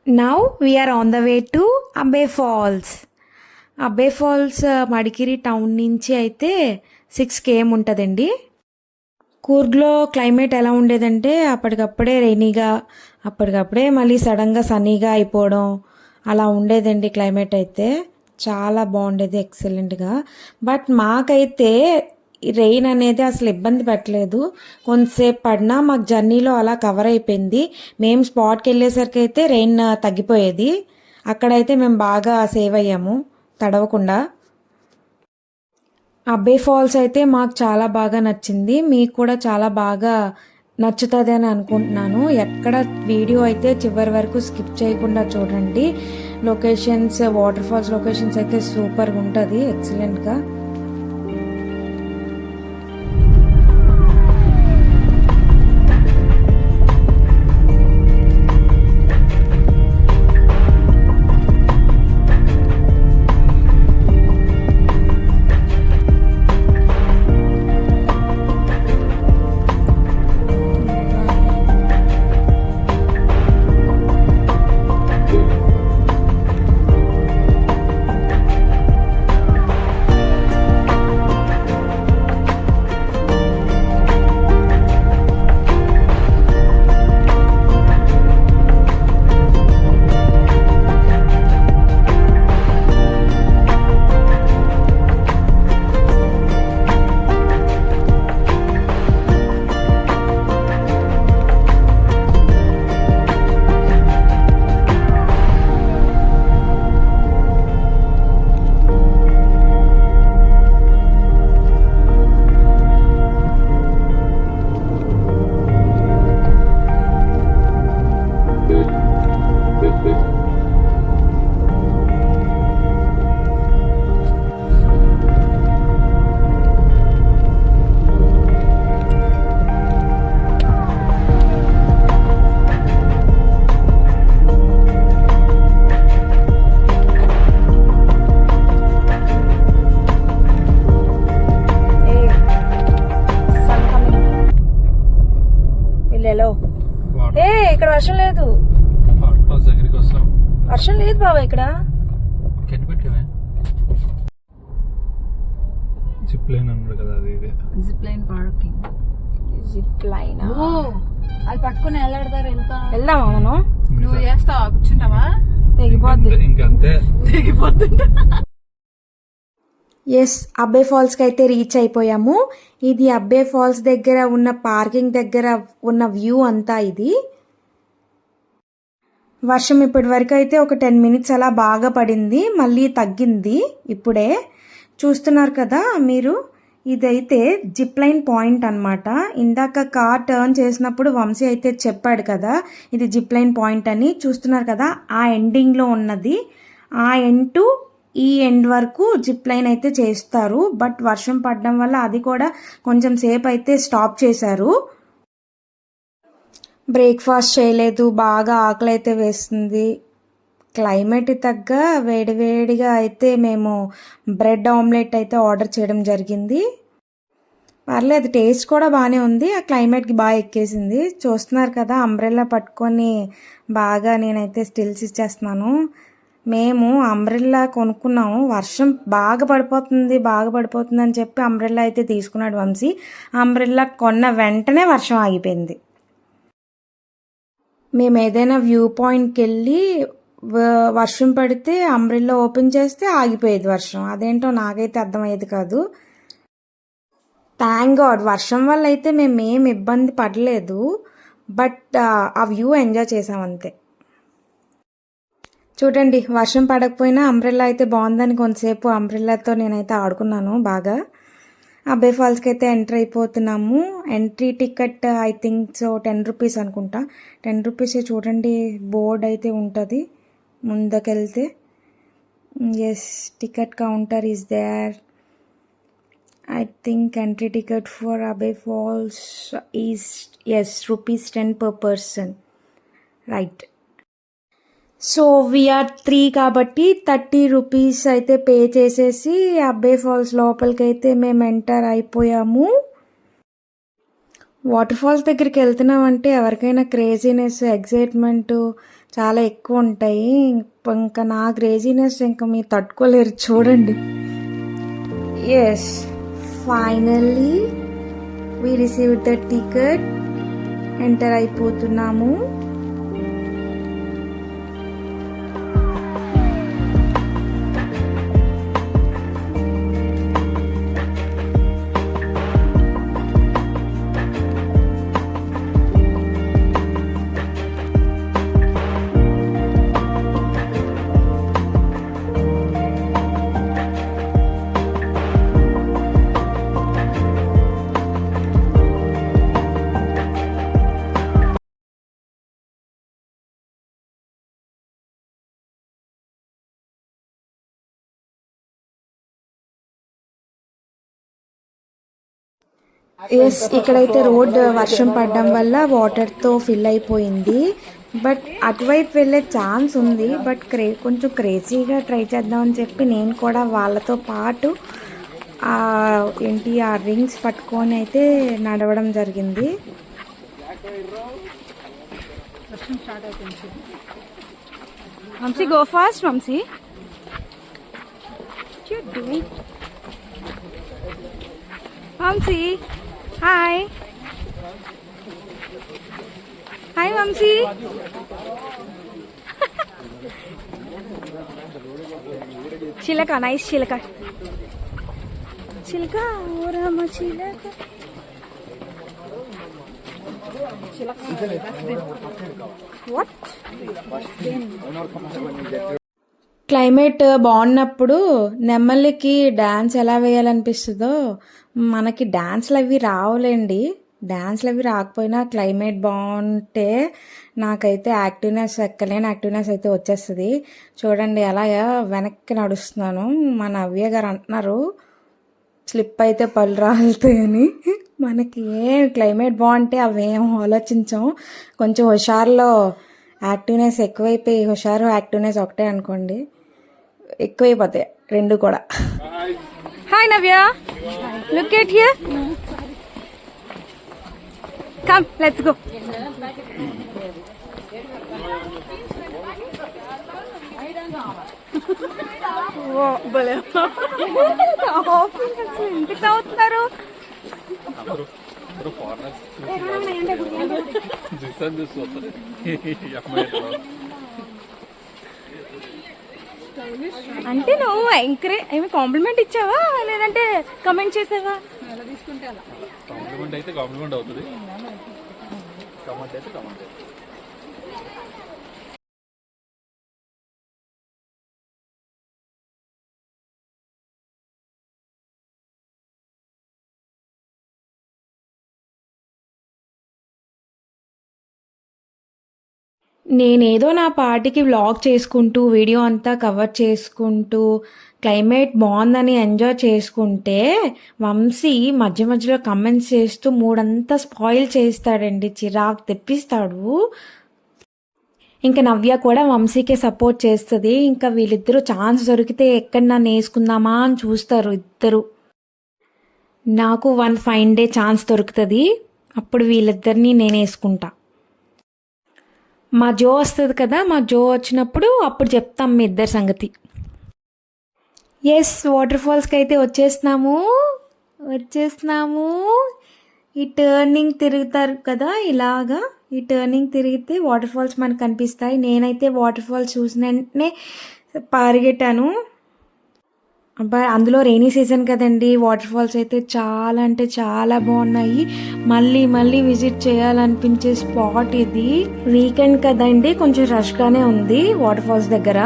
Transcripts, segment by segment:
Now we are on the way to Abbey Falls. అబ్బే falls Madikeri town నుంచి అయితే 6 km ఉంటుందండి. కూర్గ్లో క్లైమేట్ ఎలా ఉండేదంటే అప్పటికప్పుడే రెయినీగా, అప్పటికప్పుడే మళ్ళీ సడన్గా సన్నీగా అయిపోవడం అలా ఉండేదండి. క్లైమేట్ అయితే చాలా బాగుండేది, ఎక్సలెంట్గా. బట్ మాకైతే రెయిన్ అనేది అసలు ఇబ్బంది పెట్టలేదు. కొంతసేపు పడినా మాకు జర్నీలో అలా కవర్ అయిపోయింది. మేము స్పాట్కి వెళ్ళేసరికి అయితే రెయిన్ తగ్గిపోయేది. అక్కడైతే మేము బాగా సేవ్ అయ్యాము తడవకుండా. అబ్బే ఫాల్స్ అయితే మాకు చాలా బాగా నచ్చింది. మీకు కూడా చాలా బాగా నచ్చుతుంది అని అనుకుంటున్నాను. ఎక్కడ వీడియో అయితే చివరి వరకు స్కిప్ చేయకుండా చూడండి. లొకేషన్స్, వాటర్ ఫాల్స్ లొకేషన్స్ అయితే సూపర్గా ఉంటుంది, ఎక్సలెంట్గా. ఇక్కడ వర్షం లేదు, వర్షం లేదు బాబా ఇక్కడ. జిప్ లైన్ అన్నాడు కదా, అది ఇదే zip line parking. Zip line అది పట్టుకుని వెళ్ళాడతారు. వెళ్దామా మనం? నువ్వు చేస్తావా? కూర్చుంటావా? తెగిపోద్ది, ఇంకంతే తెగిపోద్ది. ఎస్, అబ్బే ఫాల్స్కి అయితే రీచ్ అయిపోయాము. ఇది అబ్బే ఫాల్స్ దగ్గర ఉన్న పార్కింగ్ దగ్గర ఉన్న వ్యూ అంతా ఇది. వర్షం ఇప్పటి వరకు అయితే ఒక 10 minutes అలా బాగా పడింది, మళ్ళీ తగ్గింది ఇప్పుడే. చూస్తున్నారు కదా మీరు, ఇదైతే జిప్ లైన్ పాయింట్ అనమాట. ఇందాక కార్ టర్న్ చేసినప్పుడు వంశీ అయితే చెప్పాడు కదా ఇది జిప్ లైన్ పాయింట్ అని. చూస్తున్నారు కదా, ఆ ఎండింగ్లో ఉన్నది. ఆ ఎండ్ టు ఈ ఎండ్ వరకు జిప్ లైన్ అయితే చేస్తారు. బట్ వర్షం పడడం వల్ల అది కూడా కొంచెం సేపు అయితే స్టాప్ చేశారు. బ్రేక్ఫాస్ట్ చేయలేదు, బాగా ఆకలి అయితే వేస్తుంది. క్లైమేట్ తగ్గ వేడివేడిగా అయితే మేము బ్రెడ్ ఆమ్లెట్ అయితే ఆర్డర్ చేయడం జరిగింది. పర్లేదు, టేస్ట్ కూడా బాగానే ఉంది. ఆ క్లైమేట్కి బాగా ఎక్కేసింది. చూస్తున్నారు కదా, అంబ్రెల్లా పట్టుకొని బాగా నేనైతే స్టిల్స్ ఇచ్చేస్తున్నాను. మేము అంబ్రెల్లా కొనుక్కున్నాము. వర్షం బాగా పడిపోతుంది అని చెప్పి అంబ్రెల్లా అయితే తీసుకున్నాడు వంశీ. అంబ్రెల్లా కొన్న వెంటనే వర్షం ఆగిపోయింది. మేము ఏదైనా వ్యూ పాయింట్కి వెళ్ళి వర్షం పడితే అంబ్రెల్లా ఓపెన్ చేస్తే ఆగిపోయేది వర్షం. అదేంటో నాకైతే అర్థమయ్యేది కాదు. థ్యాంక్ గాడ్, వర్షం వల్ల అయితే మేమేం ఇబ్బంది పడలేదు. బట్ ఆ వ్యూ ఎంజాయ్ చేసాం అంతే. చూడండి, వర్షం పడకపోయినా అంబ్రెల్లా అయితే బాగుందని కొంతసేపు అంబ్రెల్లాతో నేనైతే ఆడుకున్నాను బాగా. అబ్బే ఫాల్స్కి అయితే ఎంటర్ అయిపోతున్నాము. Entry ticket I think so 10 rupees అనుకుంటా. 10 rupees. చూడండి, బోర్డ్ అయితే ఉంటుంది ముందుకెళ్తే. Yes, ticket counter is there. I think entry ticket for Abbey falls is ₹10 per person, right. So we are 3 కాబట్టి 30 rupees అయితే పే చేసేసి అబ్బే ఫాల్స్ లోపలికి అయితే మేము ఎంటర్ అయిపోయాము. వాటర్ ఫాల్స్ దగ్గరికి వెళ్తున్నామంటే ఎవరికైనా క్రేజీనెస్, ఎగ్జైట్మెంట్, చాలా ఎక్కువ ఉంటాయి. ఇంకా నా క్రేజీనెస్ ఇంకా మీరు తట్టుకోలేరు చూడండి. Yes, finally we receive the ticket. Enter అయిపోతున్నాము. ఎస్, ఇక్కడైతే రోడ్ వర్షం పడడం వల్ల వాటర్తో ఫిల్ అయిపోయింది. బట్ అటువైపు వెళ్ళే ఛాన్స్ ఉంది. బట్ కొంచెం క్రేజీగా ట్రై చేద్దామని చెప్పి నేను కూడా వాళ్ళతో పాటు ఆ రింగ్స్ పట్టుకొని అయితే నడవడం జరిగింది. Vamshi go fast. Vamshi Vamshi hi hi Vamshi. చిలక, నైస్ చిలక. చిలక ఓరమ్మ చిలక. వాట్? క్లైమేట్ బాగున్నప్పుడు నెమ్మలికి డ్యాన్స్ ఎలా వేయాలనిపిస్తుందో మనకి డ్యాన్స్లు అవి రావులేండి. డ్యాన్స్లు అవి రాకపోయినా క్లైమేట్ బాగుంటే నాకైతే యాక్టివ్నెస్, ఎక్కలేని యాక్టివ్నెస్ అయితే వచ్చేస్తుంది. చూడండి అలాగా వెనక్కి నడుస్తున్నాను. మా నవ్య గారు అంటున్నారు స్లిప్ అయితే పళ్ళు రాలుతాయని. మనకి క్లైమేట్ బాగుంటే అవేం ఆలోచించాం. కొంచెం హుషారులో యాక్టివ్నెస్ ఎక్కువైపోయి, హుషారు యాక్టివ్నెస్ ఒకటే అనుకోండి, ఎక్కువైపోతాయి రెండు కూడా. Hi Navya, look at here. Come let's go. ఎందుకు అవుతున్నారు? అంటే నువ్వు ఏమి కాంప్లిమెంట్ ఇచ్చావా లేదంటే కమెంట్ చేసావా? కాంప్లిమెంట్ అయితే కాంప్లిమెంట్ అవుతుంది, కమెంట్ అయితే కమెంట్. నేనేదో నా పాటికి వ్లాగ్ చేసుకుంటూ వీడియో అంతా కవర్ చేసుకుంటూ క్లైమేట్ బాగుందని ఎంజాయ్ చేసుకుంటే వంశీ మధ్య మధ్యలో కమెంట్స్ చేస్తూ మూడంతా స్పాయిల్ చేస్తాడండి, చిరాకు తెప్పిస్తాడు. ఇంకా నవ్య కూడా వంశీకే సపోర్ట్ చేస్తుంది. ఇంకా వీళ్ళిద్దరూ ఛాన్స్ దొరికితే ఎక్కడ నన్ను వేసుకుందామా అని చూస్తారు ఇద్దరు. నాకు వన్ ఫైన్ డే ఛాన్స్ దొరుకుతుంది, అప్పుడు వీళ్ళిద్దరిని నేను వేసుకుంటా. మా జో వస్తుంది కదా, మా జో వచ్చినప్పుడు అప్పుడు చెప్తాం మీ ఇద్దరి సంగతి. ఎస్, వాటర్ ఫాల్స్కి అయితే వచ్చేస్తున్నాము. ఈ టర్నింగ్ తిరుగుతారు కదా, ఇలాగా ఈ టర్నింగ్ తిరిగితే వాటర్ ఫాల్స్ మనకు కనిపిస్తాయి. నేనైతే వాటర్ ఫాల్స్ చూసిన వెంటనే పరిగెట్టాను. అబ్బా, అందులో రెయినీ సీజన్ కదండి, వాటర్ ఫాల్స్ అయితే చాలా అంటే చాలా బాగున్నాయి. మళ్ళీ మళ్ళీ విజిట్ చేయాలనిపించే స్పాట్ ఇది. వీకెండ్ కదండి, కొంచెం రష్గానే ఉంది వాటర్ ఫాల్స్ దగ్గర.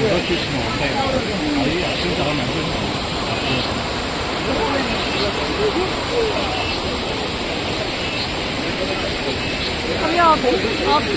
ఫోటోస్ తీసుకున్నాం ఉంటాయి అది యాక్చువల్లీ చాలా మంచిది. అవి ఆఫ్ ఆఫ్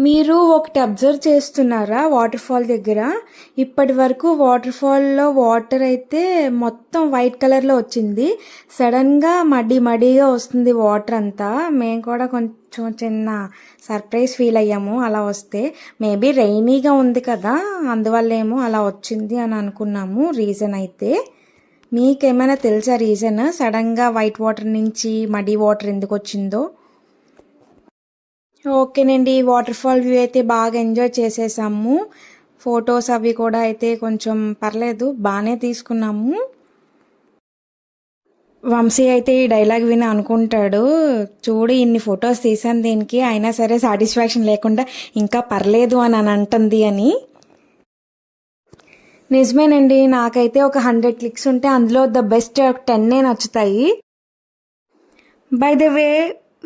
మీరు ఒకటి అబ్జర్వ్ చేస్తున్నారా వాటర్ ఫాల్ దగ్గర? ఇప్పటి వరకు వాటర్ ఫాల్లో వాటర్ అయితే మొత్తం వైట్ కలర్లో వచ్చింది. సడన్గా మడిగా వస్తుంది వాటర్ అంతా. మేము కూడా కొంచెం చిన్న సర్ప్రైజ్ ఫీల్ అయ్యాము అలా వస్తే. మేబీ రైనీగా ఉంది కదా, అందువల్ల ఏమో అలా వచ్చింది అని అనుకున్నాము. రీజన్ అయితే మీకేమైనా తెలుసా రీజన్? సడన్గా వైట్ వాటర్ నుంచి మడి వాటర్ ఎందుకు వచ్చిందో? ఓకేనండి, వాటర్ ఫాల్ వ్యూ అయితే బాగా ఎంజాయ్ చేసేసాము. ఫొటోస్ అవి కూడా అయితే కొంచెం పర్లేదు, బాగానే తీసుకున్నాము. వంశీ అయితే ఈ డైలాగ్ విని అనుకుంటాడు, చూడు ఇన్ని ఫొటోస్ తీసాను దీనికి, అయినా సరే సాటిస్ఫాక్షన్ లేకుండా ఇంకా పర్లేదు అని అంటుంది అని. నిజమేనండి, నాకైతే ఒక 100 క్లిక్స్ ఉంటే అందులో ద బెస్ట్ 10 నచ్చుతాయి. By the way,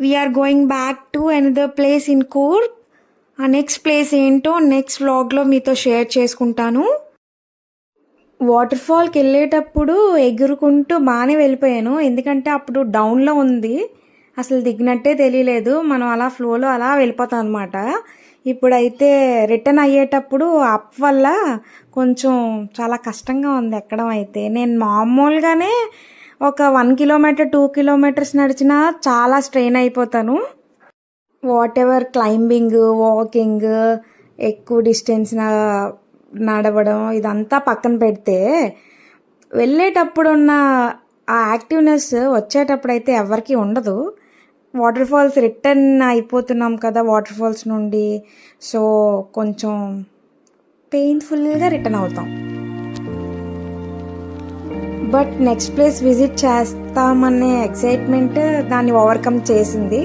we are going back to another place in Coorg. ఆ నెక్స్ట్ ప్లేస్ ఏంటో నెక్స్ట్ వ్లాగ్లో మీతో షేర్ చేసుకుంటాను. వాటర్ ఫాల్కి వెళ్ళేటప్పుడు ఎగురుకుంటూ బాగానే వెళ్ళిపోయాను, ఎందుకంటే అప్పుడు డౌన్లో ఉంది, అసలు దిగినట్టే తెలియలేదు. మనం అలా ఫ్లోలో అలా వెళ్ళిపోతాం అనమాట. ఇప్పుడైతే రిటర్న్ అయ్యేటప్పుడు అప్ వల్ల కొంచెం చాలా కష్టంగా ఉంది ఎక్కడం అయితే. నేను మామూలుగానే ఒక 1 కిలోమీటర్ 2 కిలోమీటర్స్ నడిచినా చాలా స్ట్రెయిన్ అయిపోతాను. వాట్ ఎవర్ క్లైంబింగ్, వాకింగ్, ఎక్కువ డిస్టెన్స్ నడవడం ఇదంతా పక్కన పెడితే వెళ్ళేటప్పుడు ఉన్న ఆ యాక్టివ్నెస్ వచ్చేటప్పుడు అయితే ఎవరికి ఉండదు. వాటర్ ఫాల్స్ రిటర్న్ అయిపోతున్నాం కదా వాటర్ ఫాల్స్ నుండి, సో కొంచెం పెయిన్ఫుల్గా రిటర్న్ అవుతాం. బట్ నెక్స్ట్ ప్లేస్ విజిట్ చేస్తామనే ఎక్సైట్మెంట్ దాన్ని ఓవర్కమ్ చేసింది.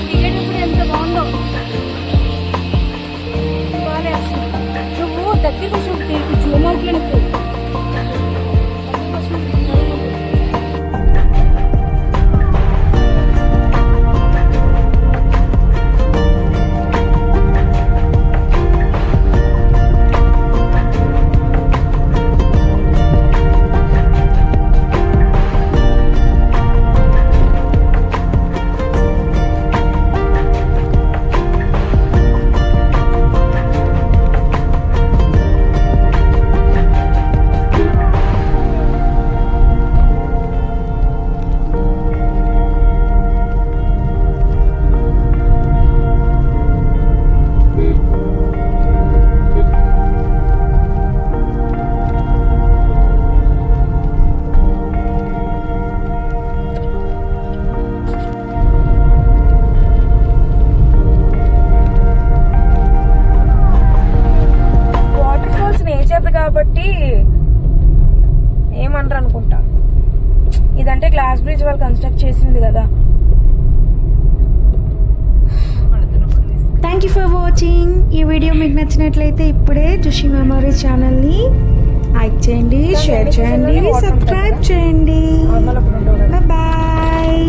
దిగేటప్పుడు ఎంత బాగుందో. నువ్వు దగ్గర కోసం జూమ్ అవుట్లో నీకు వచ్చింది కదా. Thank you for watching. ఈ వీడియో మీకు నచ్చినట్లయితే ఇప్పుడే జుషి మెమరీస్ ఛానల్ని లైక్ చేయండి, షేర్ చేయండి, సబ్స్క్రైబ్ చేయండి. నార్మల్ అప్పుడు ఉండవు కదా. బాయ్.